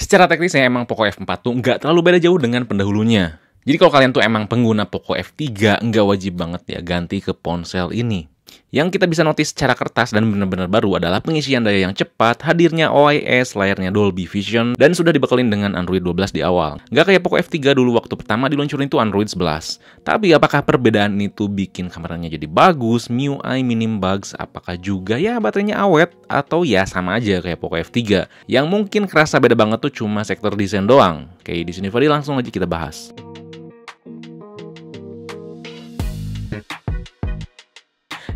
Secara teknisnya emang Poco F4 tuh nggak terlalu beda jauh dengan pendahulunya. Jadi kalau kalian tuh emang pengguna Poco F3, nggak wajib banget ya ganti ke ponsel ini. Yang kita bisa notice secara kertas dan benar-benar baru adalah pengisian daya yang cepat, hadirnya OIS, layarnya Dolby Vision, dan sudah dibekelin dengan Android 12 di awal. Nggak kayak Poco F3 dulu waktu pertama diluncurin itu Android 11. Tapi apakah perbedaan itu bikin kameranya jadi bagus, MIUI minim bugs, apakah juga ya baterainya awet, atau ya sama aja kayak Poco F3? Yang mungkin kerasa beda banget tuh cuma sektor desain doang. Kayak di sini Fadil langsung aja kita bahas.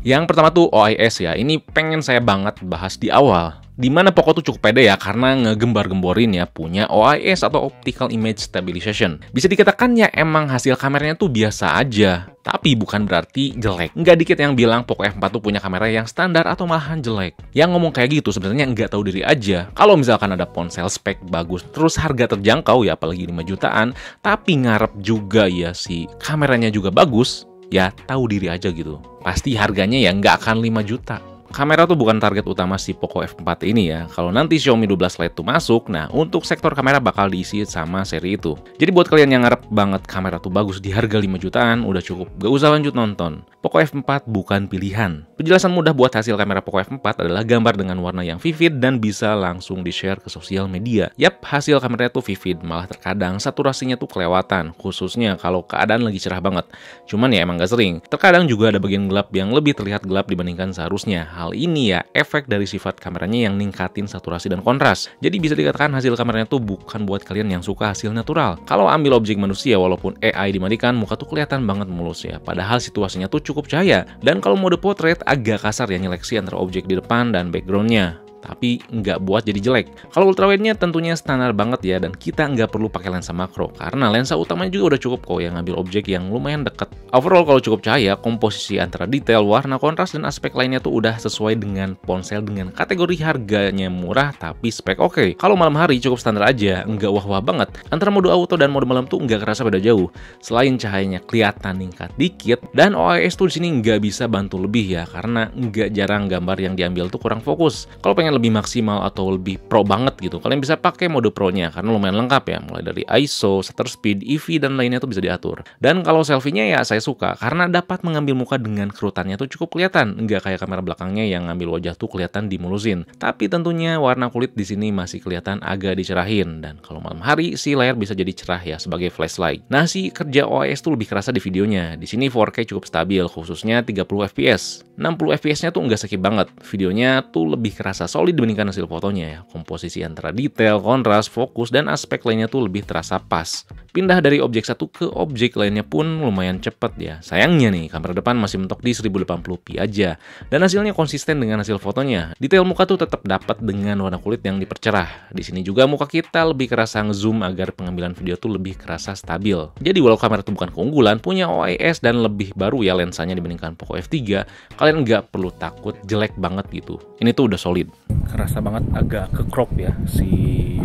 Yang pertama tuh OIS ya, ini pengen saya banget bahas di awal. Dimana Poco tuh cukup pede ya, karena ngegembar-gemborin ya punya OIS atau Optical Image Stabilization. Bisa dikatakan ya emang hasil kameranya tuh biasa aja, tapi bukan berarti jelek. Nggak dikit yang bilang Poco F4 tuh punya kamera yang standar atau malahan jelek. Yang ngomong kayak gitu sebenarnya nggak tahu diri aja. Kalau misalkan ada ponsel spek bagus, terus harga terjangkau ya, apalagi 5 jutaan, tapi ngarep juga ya si kameranya juga bagus, ya tahu diri aja gitu. Pasti harganya ya nggak akan 5 juta. Kamera tuh bukan target utama si Poco F4 ini ya. Kalau nanti Xiaomi 12 Lite tuh masuk, nah untuk sektor kamera bakal diisi sama seri itu. Jadi buat kalian yang ngarep banget kamera tuh bagus di harga 5 jutaan, udah cukup, gak usah lanjut nonton. Poco F4 bukan pilihan. Penjelasan mudah buat hasil kamera Poco F4 adalah gambar dengan warna yang vivid dan bisa langsung di-share ke sosial media. Yap, hasil kameranya tuh vivid, malah terkadang saturasinya tuh kelewatan, khususnya kalau keadaan lagi cerah banget. Cuman ya emang gak sering. Terkadang juga ada bagian gelap yang lebih terlihat gelap dibandingkan seharusnya. Hal ini ya efek dari sifat kameranya yang ningkatin saturasi dan kontras. Jadi bisa dikatakan hasil kameranya tuh bukan buat kalian yang suka hasil natural. Kalau ambil objek manusia walaupun AI dimandikan, muka tuh kelihatan banget mulus ya. Padahal situasinya tuh cukup cahaya. Dan kalau mode portrait agak kasar ya nyeleksi antara objek di depan dan backgroundnya. Tapi nggak buat jadi jelek. Kalau ultrawide-nya tentunya standar banget ya, dan kita nggak perlu pakai lensa makro, karena lensa utamanya juga udah cukup kok yang ngambil objek yang lumayan dekat. Overall kalau cukup cahaya, komposisi antara detail, warna, kontras, dan aspek lainnya tuh udah sesuai dengan ponsel dengan kategori harganya murah tapi spek oke. Kalau malam hari cukup standar aja, nggak wah-wah banget. Antara mode auto dan mode malam tuh nggak kerasa beda jauh. Selain cahayanya kelihatan ningkat dikit, dan OIS tuh di sini nggak bisa bantu lebih ya, karena nggak jarang gambar yang diambil tuh kurang fokus. Kalau pengen lebih maksimal atau lebih pro banget gitu, kalian bisa pakai mode pro-nya karena lumayan lengkap ya, mulai dari ISO, shutter speed, EV, dan lainnya tuh bisa diatur. Dan kalau selfie-nya ya saya suka karena dapat mengambil muka dengan kerutannya tuh cukup kelihatan, nggak kayak kamera belakangnya yang ngambil wajah tuh kelihatan dimulusin. Tapi tentunya warna kulit di sini masih kelihatan agak dicerahin, dan kalau malam hari si layar bisa jadi cerah ya sebagai flashlight. Nah, si kerja OIS tuh lebih kerasa di videonya. Di sini 4K cukup stabil, khususnya 30 fps. 60 fps-nya tuh nggak skip banget. Videonya tuh lebih kerasa solid dibandingkan hasil fotonya ya. Komposisi antara detail, kontras, fokus, dan aspek lainnya tuh lebih terasa pas. Pindah dari objek satu ke objek lainnya pun lumayan cepet ya. Sayangnya nih, kamera depan masih mentok di 1080p aja. Dan hasilnya konsisten dengan hasil fotonya. Detail muka tuh tetap dapat dengan warna kulit yang dipercerah. Di sini juga muka kita lebih kerasa ngezoom agar pengambilan video tuh lebih kerasa stabil. Jadi walau kamera tuh bukan keunggulan, punya OIS dan lebih baru ya lensanya dibandingkan Poco F3, kalian nggak perlu takut jelek banget gitu. Ini tuh udah solid. Kerasa banget agak ke crop ya si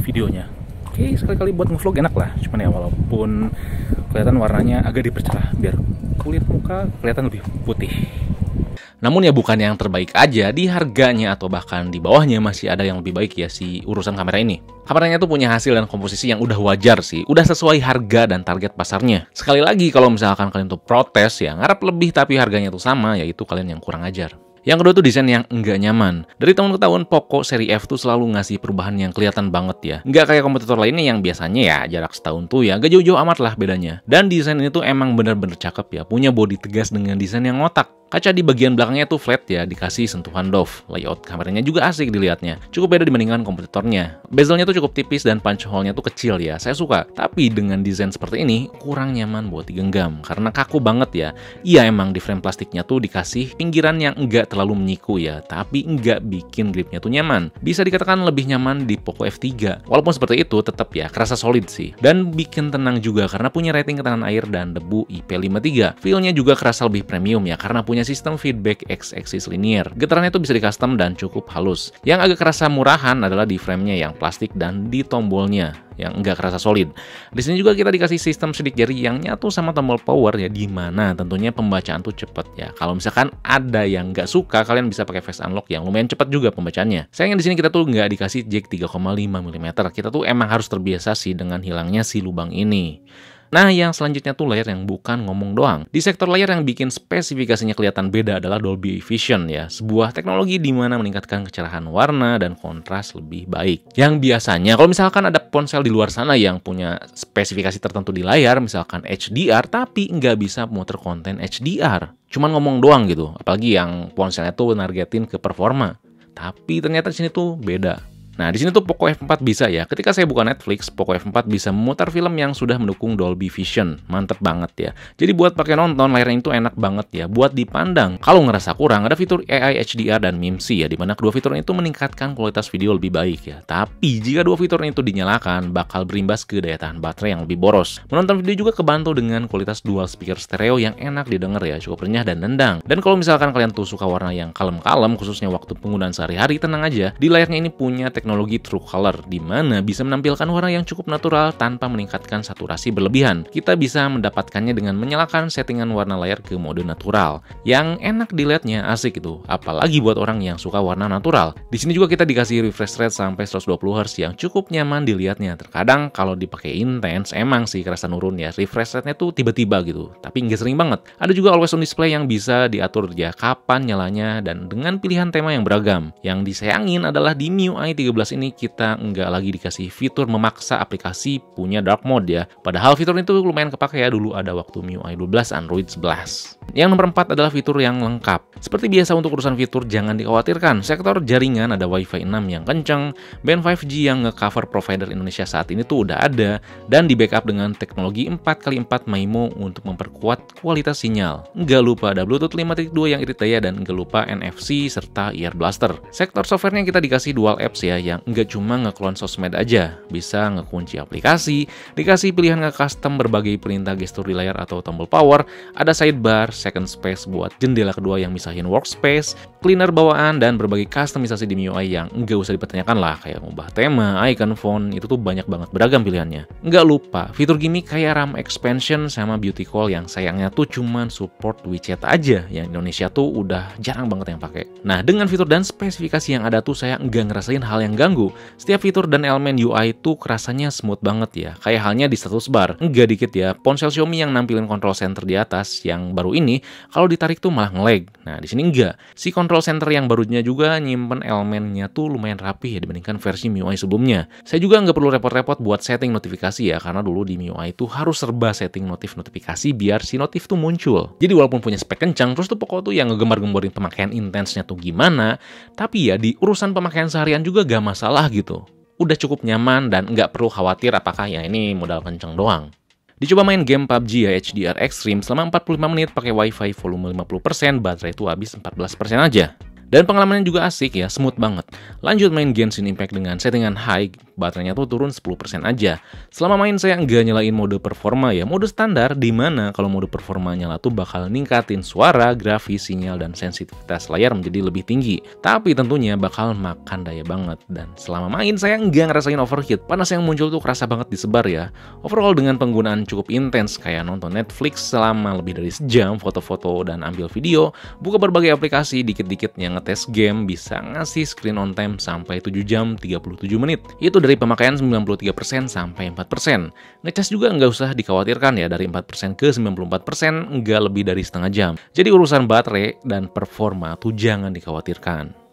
videonya. Oke, sekali-kali buat ngevlog enak lah. Cuman ya walaupun kelihatan warnanya agak dipercerah biar kulit muka kelihatan lebih putih. Namun ya bukan yang terbaik aja, di harganya atau bahkan di bawahnya masih ada yang lebih baik ya si urusan kamera ini. Kameranya tuh punya hasil dan komposisi yang udah wajar sih, udah sesuai harga dan target pasarnya. Sekali lagi kalau misalkan kalian tuh protes ya ngarep lebih tapi harganya tuh sama, yaitu kalian yang kurang ajar. Yang kedua tuh desain yang enggak nyaman. Dari tahun ke tahun Poco seri F tuh selalu ngasih perubahan yang kelihatan banget ya. Nggak kayak kompetitor lainnya yang biasanya ya jarak setahun tuh ya gak jauh-jauh amat lah bedanya. Dan desain ini tuh emang bener-bener cakep ya. Punya bodi tegas dengan desain yang ngotak. Kaca di bagian belakangnya tuh flat ya, dikasih sentuhan doff. Layout kameranya juga asik dilihatnya. Cukup beda dibandingkan kompetitornya. Bezelnya tuh cukup tipis dan punch hole-nya tuh kecil ya, saya suka. Tapi dengan desain seperti ini, kurang nyaman buat digenggam. Karena kaku banget ya. Iya emang di frame plastiknya tuh dikasih pinggiran yang enggak terlalu menyiku ya, tapi enggak bikin gripnya tuh nyaman. Bisa dikatakan lebih nyaman di Poco F3. Walaupun seperti itu, tetap ya kerasa solid sih. Dan bikin tenang juga karena punya rating ketahanan air dan debu IP53. Feel-nya juga kerasa lebih premium ya, karena punya punya sistem feedback X-axis linear. Getarannya itu bisa di-custom dan cukup halus. Yang agak kerasa murahan adalah di frame-nya yang plastik dan di tombolnya yang enggak kerasa solid. Di sini juga kita dikasih sistem sidik jari yang nyatu sama tombol power ya, di mana tentunya pembacaan tuh cepet ya. Kalau misalkan ada yang nggak suka, kalian bisa pakai face unlock yang lumayan cepat juga pembacaannya. Sayangnya di sini kita tuh nggak dikasih jack 3,5 mm. Kita tuh emang harus terbiasa sih dengan hilangnya si lubang ini. Nah, yang selanjutnya tuh layar yang bukan ngomong doang. Di sektor layar yang bikin spesifikasinya kelihatan beda adalah Dolby Vision ya, sebuah teknologi di mana meningkatkan kecerahan warna dan kontras lebih baik. Yang biasanya kalau misalkan ada ponsel di luar sana yang punya spesifikasi tertentu di layar, misalkan HDR, tapi nggak bisa muter konten HDR. Cuman ngomong doang gitu, apalagi yang ponselnya tuh nargetin ke performa. Tapi ternyata di sini tuh beda. Nah, di sini tuh Poco F4 bisa ya. Ketika saya buka Netflix, Poco F4 bisa memutar film yang sudah mendukung Dolby Vision. Mantep banget ya. Jadi buat pakai nonton, layarnya itu enak banget ya. Buat dipandang. Kalau ngerasa kurang, ada fitur AI HDR dan MIMC ya, dimana kedua fitur itu meningkatkan kualitas video lebih baik ya. Tapi jika dua fitur itu dinyalakan, bakal berimbas ke daya tahan baterai yang lebih boros. Menonton video juga kebantu dengan kualitas dual speaker stereo yang enak didengar ya, cukup renyah dan nendang. Dan kalau misalkan kalian tuh suka warna yang kalem-kalem, khususnya waktu penggunaan sehari-hari, tenang aja. Di layarnya ini punya teknologi True Color, di mana bisa menampilkan warna yang cukup natural tanpa meningkatkan saturasi berlebihan. Kita bisa mendapatkannya dengan menyalakan settingan warna layar ke mode natural. Yang enak dilihatnya, asik itu, apalagi buat orang yang suka warna natural. Di sini juga kita dikasih refresh rate sampai 120 Hz yang cukup nyaman dilihatnya. Terkadang kalau dipakai intens, emang sih kerasa nurun ya, refresh rate-nya tuh tiba-tiba gitu, tapi nggak sering banget. Ada juga always on display yang bisa diatur ya kapan nyalanya dan dengan pilihan tema yang beragam. Yang disayangin adalah di MIUI 13 ini kita nggak lagi dikasih fitur memaksa aplikasi punya dark mode ya. Padahal fitur itu lumayan kepake ya dulu ada waktu MIUI 12 Android 11. Yang nomor 4 adalah fitur yang lengkap. Seperti biasa untuk urusan fitur jangan dikhawatirkan. Sektor jaringan ada Wi-Fi 6 yang kenceng, band 5G yang nge-cover provider Indonesia saat ini tuh udah ada, dan di backup dengan teknologi 4x4 MIMO untuk memperkuat kualitas sinyal. Nggak lupa ada Bluetooth 5.2 yang irit daya dan nggak lupa NFC serta Ear Blaster. Sektor softwarenya kita dikasih dual apps ya, yang nggak cuma nge-clone sosmed aja, bisa ngekunci aplikasi, dikasih pilihan nge-custom berbagai perintah gestur di layar atau tombol power, ada sidebar, second space buat jendela kedua yang misahin workspace, cleaner bawaan, dan berbagai customisasi di MIUI yang nggak usah dipertanyakan lah, kayak ngubah tema, icon, font, itu tuh banyak banget beragam pilihannya. Nggak lupa, fitur gimmick kayak RAM expansion sama beauty call yang sayangnya tuh cuman support WeChat aja, yang Indonesia tuh udah jarang banget yang pakai. Nah, dengan fitur dan spesifikasi yang ada tuh saya nggak ngerasain hal yang ganggu. Setiap fitur dan elemen UI tuh kerasanya smooth banget ya, kayak halnya di status bar. Nggak dikit ya, ponsel Xiaomi yang nampilin control center di atas yang baru ini, kalau ditarik tuh malah nge-lag. Nah, di sini enggak. Si control center yang barunya juga nyimpen elemennya tuh lumayan rapi ya dibandingkan versi MIUI sebelumnya. Saya juga nggak perlu repot-repot buat setting notifikasi ya, karena dulu di MIUI itu harus serba setting notifikasi biar si notif tuh muncul. Jadi walaupun punya spek kencang, terus tuh Poco tuh yang ngegembar-gemborin pemakaian intensnya tuh gimana, tapi ya di urusan pemakaian seharian juga gak masalah gitu. Udah cukup nyaman dan nggak perlu khawatir apakah ya ini modal kenceng doang. Dicoba main game PUBG ya HDR Extreme selama 45 menit pakai WiFi volume 50%, baterai itu habis 14% aja. Dan pengalamannya juga asik ya, smooth banget. Lanjut main Genshin Impact dengan settingan high, baterainya tuh turun 10% aja. Selama main saya nggak nyalain mode performa ya, mode standar, dimana kalau mode performa nyala tuh bakal ningkatin suara, grafis, sinyal, dan sensitivitas layar menjadi lebih tinggi. Tapi tentunya bakal makan daya banget. Dan selama main saya nggak ngerasain overheat, panas yang muncul tuh kerasa banget disebar ya. Overall dengan penggunaan cukup intens kayak nonton Netflix selama lebih dari sejam, foto-foto dan ambil video, buka berbagai aplikasi, dikit-dikit yang ngetes game bisa ngasih screen on time sampai 7 jam 37 menit. Itu dari pemakaian 93% sampai 4%. Ngecas juga nggak usah dikhawatirkan ya, dari 4% ke 94% nggak lebih dari setengah jam. Jadi urusan baterai dan performa tuh jangan dikhawatirkan.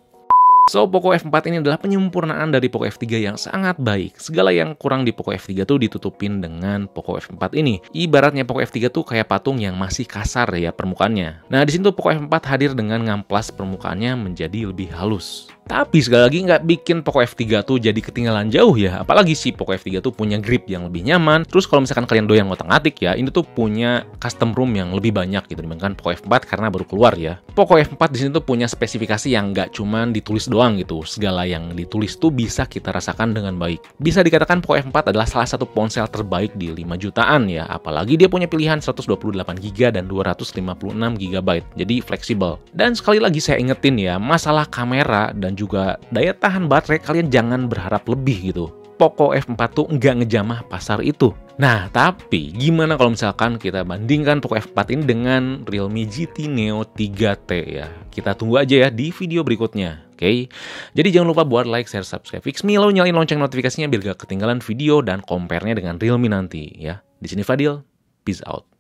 So, Poco F4 ini adalah penyempurnaan dari Poco F3 yang sangat baik. Segala yang kurang di Poco F3 tuh ditutupin dengan Poco F4 ini. Ibaratnya Poco F3 tuh kayak patung yang masih kasar ya permukaannya. Nah, di sini tuh Poco F4 hadir dengan ngamplas permukaannya menjadi lebih halus. Tapi sekali lagi nggak bikin Poco F3 tuh jadi ketinggalan jauh ya. Apalagi si Poco F3 tuh punya grip yang lebih nyaman. Terus kalau misalkan kalian doyan ngotak-ngatik ya, ini tuh punya custom ROM yang lebih banyak gitu dibandingkan Poco F4 karena baru keluar ya. Poco F4 di sini tuh punya spesifikasi yang nggak cuman ditulis doang gitu. Segala yang ditulis tuh bisa kita rasakan dengan baik. Bisa dikatakan Poco F4 adalah salah satu ponsel terbaik di 5 jutaan ya. Apalagi dia punya pilihan 128GB dan 256GB. Jadi fleksibel. Dan sekali lagi saya ingetin ya, masalah kamera dan juga daya tahan baterai kalian jangan berharap lebih gitu. Poco F4 tuh nggak ngejamah pasar itu. Nah, tapi gimana kalau misalkan kita bandingkan Poco F4 ini dengan Realme GT Neo 3T ya? Kita tunggu aja ya di video berikutnya. Oke? Jadi jangan lupa buat like, share, subscribe Fixme, lalu nyalain lonceng notifikasinya biar gak ketinggalan video dan compare-nya dengan Realme nanti ya. Di sini Fadil, peace out.